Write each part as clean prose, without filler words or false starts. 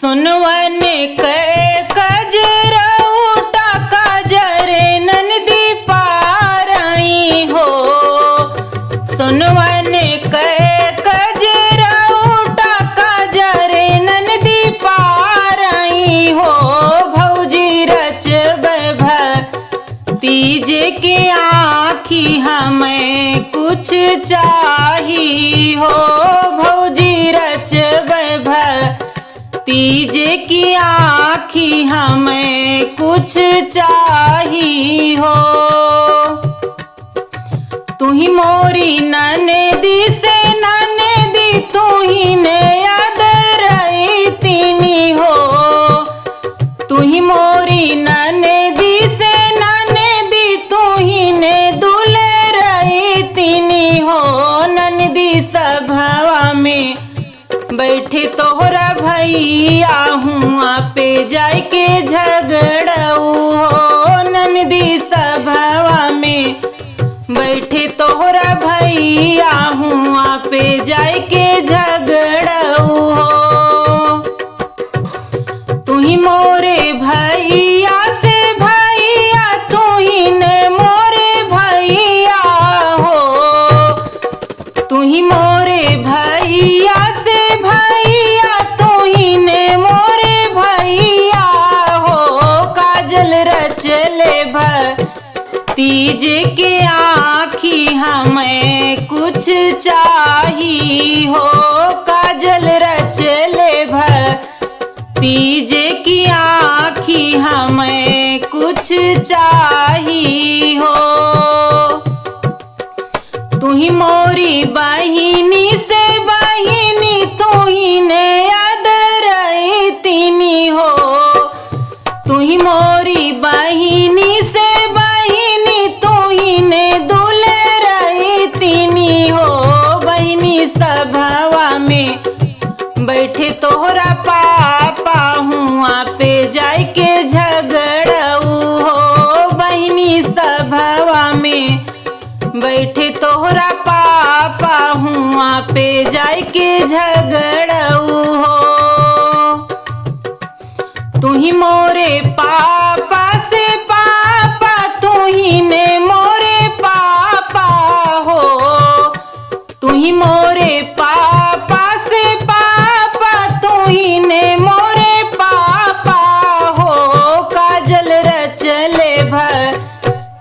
सुनवन के कजरऊटा काजरे नंदी पारई हो। सुनवन के कजरऊटा काजरे नंदी पारई हो। भौजी रच तीज के आँखी हमें कुछ चाही हो। भौजी रच तीज की आँखी हमें कुछ चाही हो। तू ही मोरी ननदी से ननदी तू ही ने याद रही तीनी हो। तू ही मोरी ननदी से ननदी तू ही ने दुले रही तीनी हो। ननदी सभवा में बैठे तोहरा भैया हुआ पे जाय के झगड़ऊ हो। नंदी सभवा में बैठे तोहरा भैया हुआ पे जाय के झगड़ऊ हो। तू ही मोरे भैया से भैया तू ही ने मोरे भैया हो। तू ही मोरे भैया से भैया तू ही ने मोरे भैया हो। काजल रचले तीज के आँखी हमें कुछ चाही हो। काजल रचले तीज की आँखी हमें कुछ चाही हो। तू ही मोरी बहिनी से बहिनी तू ही ने याद रही तीनी हो। तू ही मोरी बहिनी से बहिनी तू ही ने दुले रही तीनी हो। बहिनी सभवा में बैठे तोहरा पापा हुआ पे जाय के झगड़ऊ हो। बहिनी सभवा में बैठे तोहरा पापा हुआ पे जाय के झगड़ऊ हो। तू ही मोरे पापा से पापा तू ही ने मोरे पापा हो। तू ही मोरे पापा से पापा तू ही ने मोरे पापा हो। काजल रचले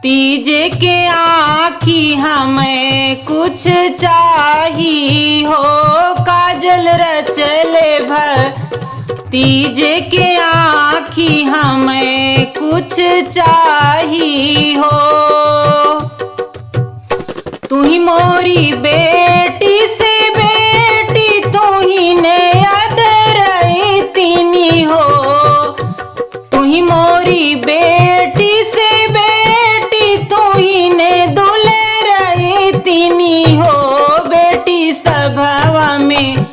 तीज के आँखी हमें कुछ चाही हो। काजल रचले तीज के आँखी हमें कुछ चाही हो। तू ही मोरी बेटी से बेटी तू ही ने याद रही तीनी हो। तू ही मोरी बेटी से बेटी तू ही ने दुले रही तीनी हो। बेटी सभवा में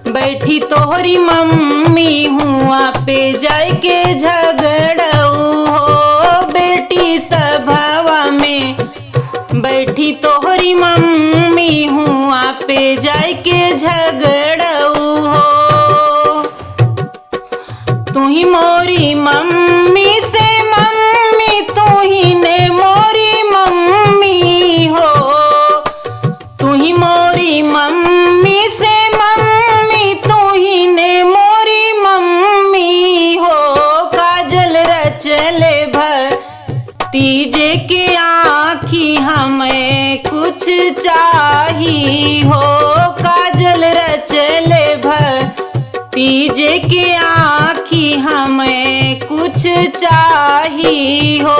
बैठी तोहरी मम्मी हुआ पे जाय के झगड़ऊ हो। बेटी सभवा में बैठी तोहरी मम्मी हुआ पे जाय के झगड़ऊ हो। तू ही मोरी मम्मी से मम्मी तू ही ने मोरी मम्मी हो। तू ही मोरी मम्मी से मम्मी तू ही ने मोरी मम्मी हो। काजल रचले तीज के आँखी हमें कुछ चाही हो। काजल रचले तीज के आँखी हमें कुछ चाही हो।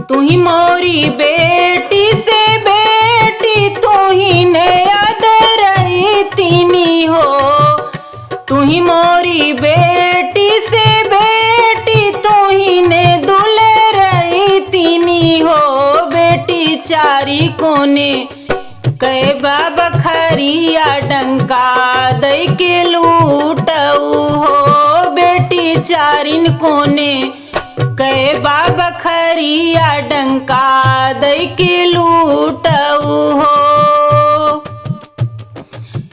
तू ही मोरी बेटी से बेटी तू ही ने याद रही तीनी हो। तू ही मोरी बेटी से बेटी तू ही ने दुले रही तीनी हो। बेटी चारी कोने कै बाबा खरिया डंका दई के लूटऊ हो। बेटी चारिन कोने कै बाबा खरिया डंका दई के लूटऊ हो।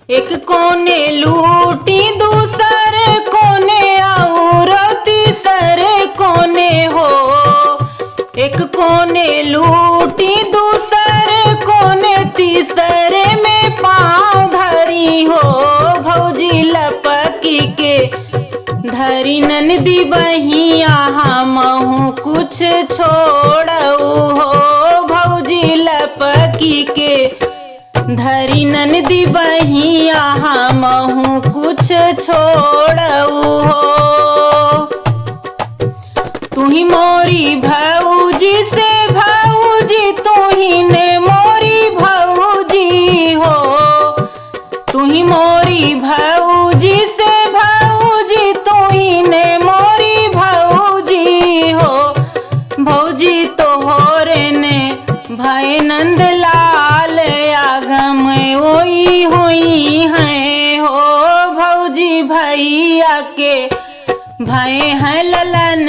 एक कोने लूटी दूसर कोने और तीसर कोने हो। एक कोने लूटी दूसर कोने तीसरे में पाँव धरी हो। भौजी लपकी के धरी ननदी बहिया हमहू कुछ छोड़ऊ हो। भौजी लपकी के धरी ननदी बहिया हमहू कुछ छोड़ऊ हो। तू ही मोरी भौजी से भौजी तू ही ने मोरी भौजी हो। तू ही मोरी भौजी से भौजी तू ही ने मोरी भौजी हो। भौजी तो हो रे ने भाई नंदलाल आगम ओई हुई हैं हो। भौजी भैया के भय हैं ललन